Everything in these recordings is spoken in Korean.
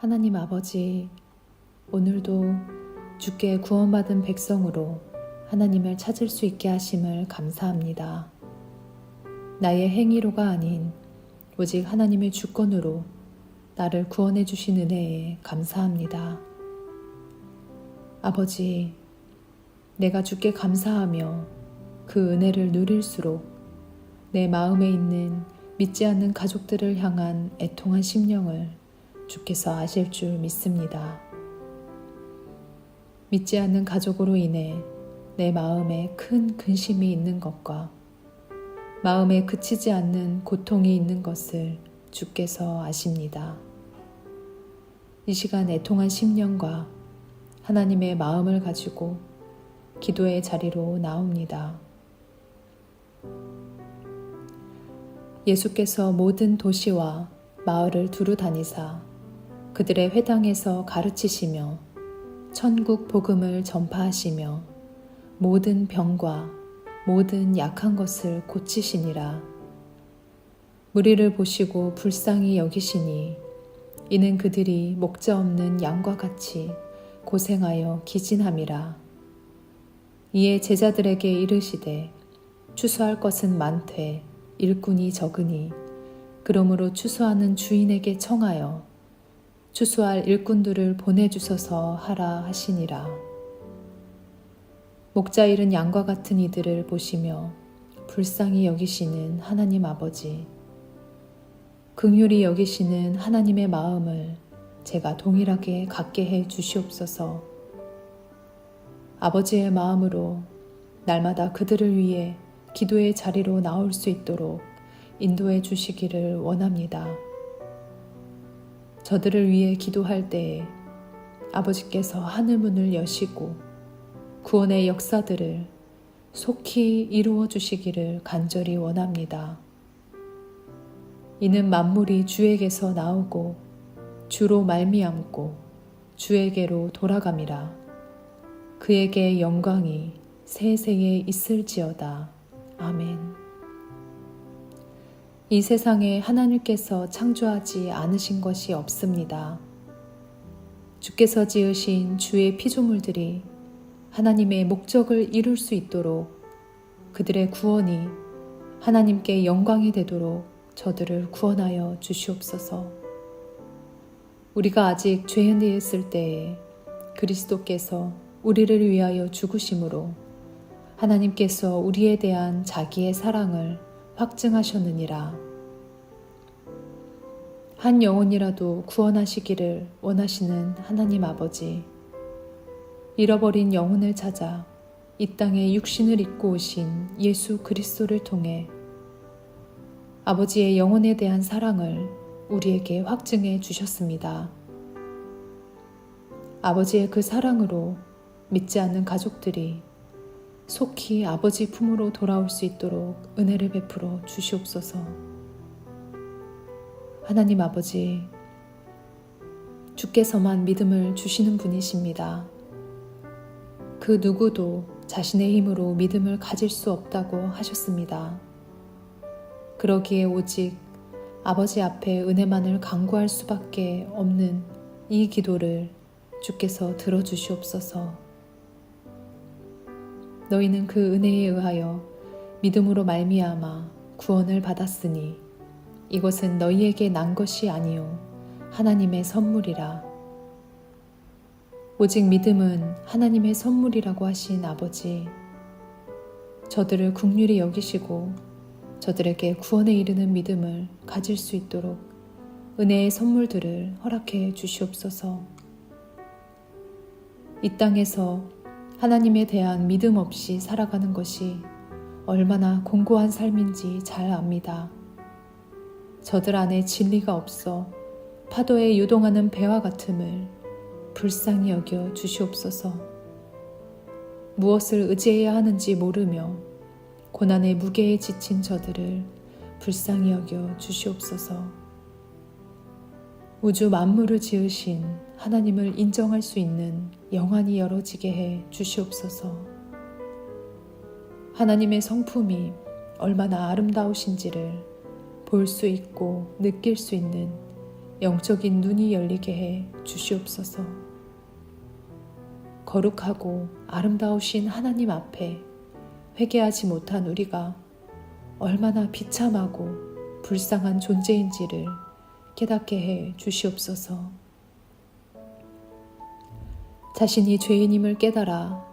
하나님 아버지, 오늘도 주께 구원받은 백성으로 하나님을 찾을 수 있게 하심을 감사합니다. 나의 행위로가 아닌 오직 하나님의 주권으로 나를 구원해 주신 은혜에 감사합니다. 아버지, 내가 주께 감사하며 그 은혜를 누릴수록 내 마음에 있는 믿지 않는 가족들을 향한 애통한 심령을 주께서 아실 줄 믿습니다. 믿지 않는 가족으로 인해 내 마음에 큰 근심이 있는 것과 마음에 그치지 않는 고통이 있는 것을 주께서 아십니다. 이 시간 애통한 심령과 하나님의 마음을 가지고 기도의 자리로 나옵니다. 예수께서 모든 도시와 마을을 두루 다니사 그들의 회당에서 가르치시며 천국 복음을 전파하시며 모든 병과 모든 약한 것을 고치시니라. 무리를 보시고 불쌍히 여기시니 이는 그들이 목자 없는 양과 같이 고생하여 기진함이라. 이에 제자들에게 이르시되 추수할 것은 많되 일꾼이 적으니 그러므로 추수하는 주인에게 청하여 추수할 일꾼들을 보내주소서 하라 하시니라. 목자 잃은 양과 같은 이들을 보시며 불쌍히 여기시는 하나님 아버지, 긍휼히 여기시는 하나님의 마음을 제가 동일하게 갖게 해 주시옵소서. 아버지의 마음으로 날마다 그들을 위해 기도의 자리로 나올 수 있도록 인도해 주시기를 원합니다. 저들을 위해 기도할 때에 아버지께서 하늘문을 여시고 구원의 역사들을 속히 이루어 주시기를 간절히 원합니다. 이는 만물이 주에게서 나오고 주로 말미암고 주에게로 돌아감이라. 그에게 영광이 세세에 있을지어다. 아멘. 이 세상에 하나님께서 창조하지 않으신 것이 없습니다. 주께서 지으신 주의 피조물들이 하나님의 목적을 이룰 수 있도록 그들의 구원이 하나님께 영광이 되도록 저들을 구원하여 주시옵소서. 우리가 아직 죄인되었을 때에 그리스도께서 우리를 위하여 죽으심으로 하나님께서 우리에 대한 자기의 사랑을 확증하셨느니라. 한 영혼이라도 구원하시기를 원하시는 하나님 아버지, 잃어버린 영혼을 찾아 이 땅에 육신을 입고 오신 예수 그리스도를 통해 아버지의 영혼에 대한 사랑을 우리에게 확증해 주셨습니다. 아버지의 그 사랑으로 믿지 않는 가족들이 속히 아버지 품으로 돌아올 수 있도록 은혜를 베풀어 주시옵소서. 하나님 아버지, 주께서만 믿음을 주시는 분이십니다. 그 누구도 자신의 힘으로 믿음을 가질 수 없다고 하셨습니다. 그러기에 오직 아버지 앞에 은혜만을 간구할 수밖에 없는 이 기도를 주께서 들어주시옵소서. 너희는 그 은혜에 의하여 믿음으로 말미암아 구원을 받았으니 이것은 너희에게 난 것이 아니요 하나님의 선물이라. 오직 믿음은 하나님의 선물이라고 하신 아버지, 저들을 긍휼히 여기시고 저들에게 구원에 이르는 믿음을 가질 수 있도록 은혜의 선물들을 허락해 주시옵소서. 이 땅에서 하나님에 대한 믿음 없이 살아가는 것이 얼마나 공고한 삶인지 잘 압니다. 저들 안에 진리가 없어 파도에 유동하는 배와 같음을 불쌍히 여겨 주시옵소서. 무엇을 의지해야 하는지 모르며 고난의 무게에 지친 저들을 불쌍히 여겨 주시옵소서. 우주 만물을 지으신 하나님을 인정할 수 있는 영안이 열어지게 해 주시옵소서. 하나님의 성품이 얼마나 아름다우신지를 볼 수 있고 느낄 수 있는 영적인 눈이 열리게 해 주시옵소서. 거룩하고 아름다우신 하나님 앞에 회개하지 못한 우리가 얼마나 비참하고 불쌍한 존재인지를 깨닫게 해 주시옵소서. 자신이 죄인임을 깨달아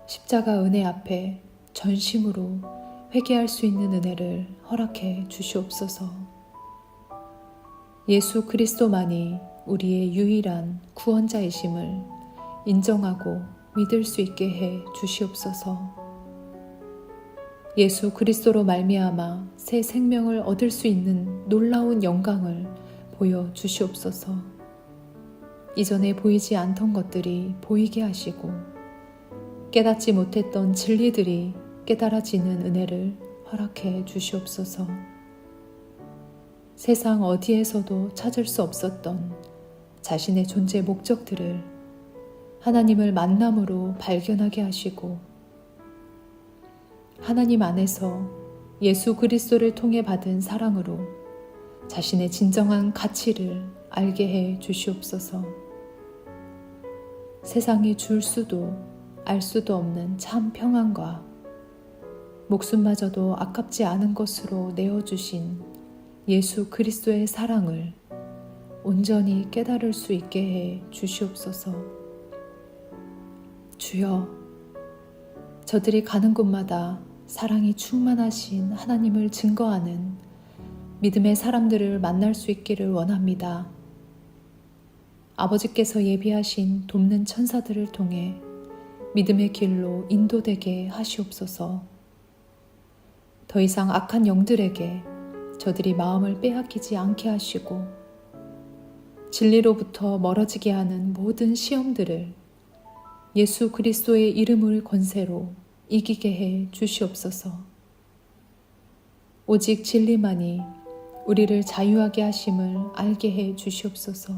십자가 은혜 앞에 전심으로 회개할 수 있는 은혜를 허락해 주시옵소서. 예수 그리스도만이 우리의 유일한 구원자이심을 인정하고 믿을 수 있게 해 주시옵소서. 예수 그리스도로 말미암아 새 생명을 얻을 수 있는 놀라운 영광을 보여 주시옵소서. 이전에 보이지 않던 것들이 보이게 하시고 깨닫지 못했던 진리들이 깨달아지는 은혜를 허락해 주시옵소서. 세상 어디에서도 찾을 수 없었던 자신의 존재 목적들을 하나님을 만남으로 발견하게 하시고 하나님 안에서 예수 그리스도를 통해 받은 사랑으로 자신의 진정한 가치를 알게 해 주시옵소서. 세상이 줄 수도 알 수도 없는 참 평안과 목숨마저도 아깝지 않은 것으로 내어주신 예수 그리스도의 사랑을 온전히 깨달을 수 있게 해 주시옵소서. 주여, 저들이 가는 곳마다 사랑이 충만하신 하나님을 증거하는 믿음의 사람들을 만날 수 있기를 원합니다. 아버지께서 예비하신 돕는 천사들을 통해 믿음의 길로 인도되게 하시옵소서. 더 이상 악한 영들에게 저들이 마음을 빼앗기지 않게 하시고 진리로부터 멀어지게 하는 모든 시험들을 예수 그리스도의 이름을 권세로 이기게 해 주시옵소서. 오직 진리만이 우리를 자유하게 하심을 알게 해 주시옵소서.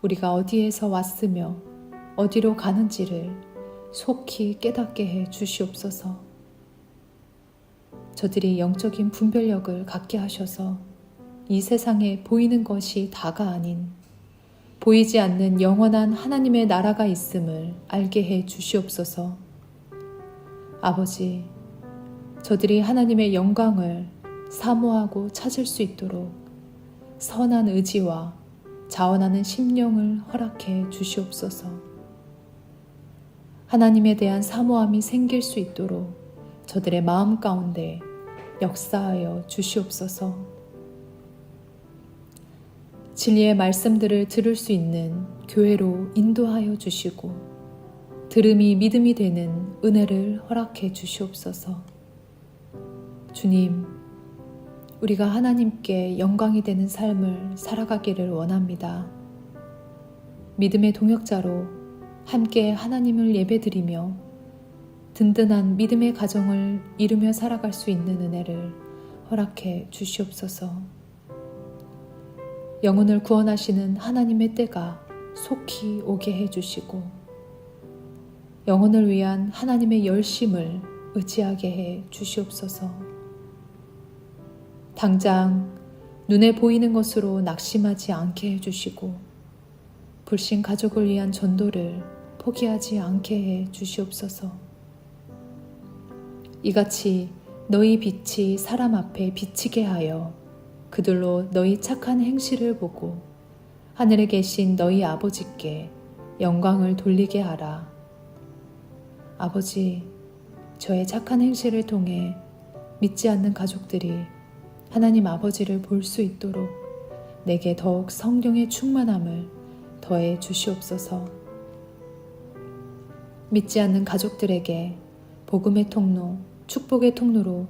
우리가 어디에서 왔으며 어디로 가는지를 속히 깨닫게 해 주시옵소서. 저들이 영적인 분별력을 갖게 하셔서 이 세상에 보이는 것이 다가 아닌 보이지 않는 영원한 하나님의 나라가 있음을 알게 해 주시옵소서. 아버지, 저들이 하나님의 영광을 사모하고 찾을 수 있도록 선한 의지와 자원하는 심령을 허락해 주시옵소서. 하나님에 대한 사모함이 생길 수 있도록 저들의 마음 가운데 역사하여 주시옵소서. 진리의 말씀들을 들을 수 있는 교회로 인도하여 주시고 들음이 믿음이 되는 은혜를 허락해 주시옵소서. 주님, 우리가 하나님께 영광이 되는 삶을 살아가기를 원합니다. 믿음의 동역자로 함께 하나님을 예배드리며 든든한 믿음의 가정을 이루며 살아갈 수 있는 은혜를 허락해 주시옵소서. 영혼을 구원하시는 하나님의 때가 속히 오게 해주시고 영혼을 위한 하나님의 열심을 의지하게 해 주시옵소서. 당장 눈에 보이는 것으로 낙심하지 않게 해주시고 불신 가족을 위한 전도를 포기하지 않게 해 주시옵소서. 이같이 너희 빛이 사람 앞에 비치게 하여 그들로 너희 착한 행실을 보고 하늘에 계신 너희 아버지께 영광을 돌리게 하라. 아버지, 저의 착한 행실을 통해 믿지 않는 가족들이 하나님 아버지를 볼 수 있도록 내게 더욱 성령의 충만함을 더해 주시옵소서. 믿지 않는 가족들에게 복음의 통로, 축복의 통로로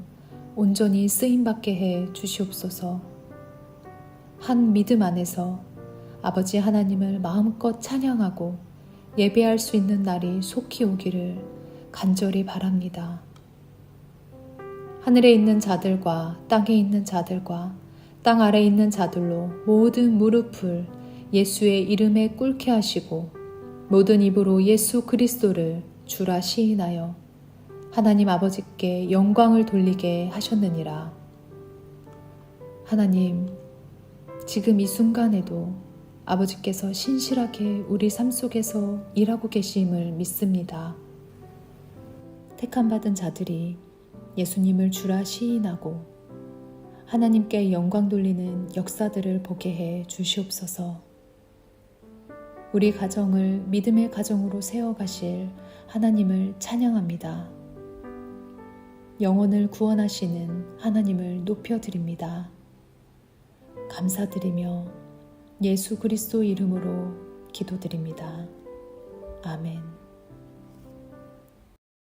온전히 쓰임받게 해 주시옵소서. 한 믿음 안에서 아버지 하나님을 마음껏 찬양하고 예배할 수 있는 날이 속히 오기를 간절히 바랍니다. 하늘에 있는 자들과 땅에 있는 자들과 땅 아래에 있는 자들로 모든 무릎을 예수의 이름에 꿇게 하시고 모든 입으로 예수 그리스도를 주라 시인하여 하나님 아버지께 영광을 돌리게 하셨느니라. 하나님, 지금 이 순간에도 아버지께서 신실하게 우리 삶 속에서 일하고 계심을 믿습니다. 택함받은 자들이 예수님을 주라 시인하고 하나님께 영광 돌리는 역사들을 보게 해 주시옵소서. 우리 가정을 믿음의 가정으로 세워가실 하나님을 찬양합니다. 영혼을 구원하시는 하나님을 높여드립니다. 감사드리며 예수 그리스도 이름으로 기도드립니다. 아멘.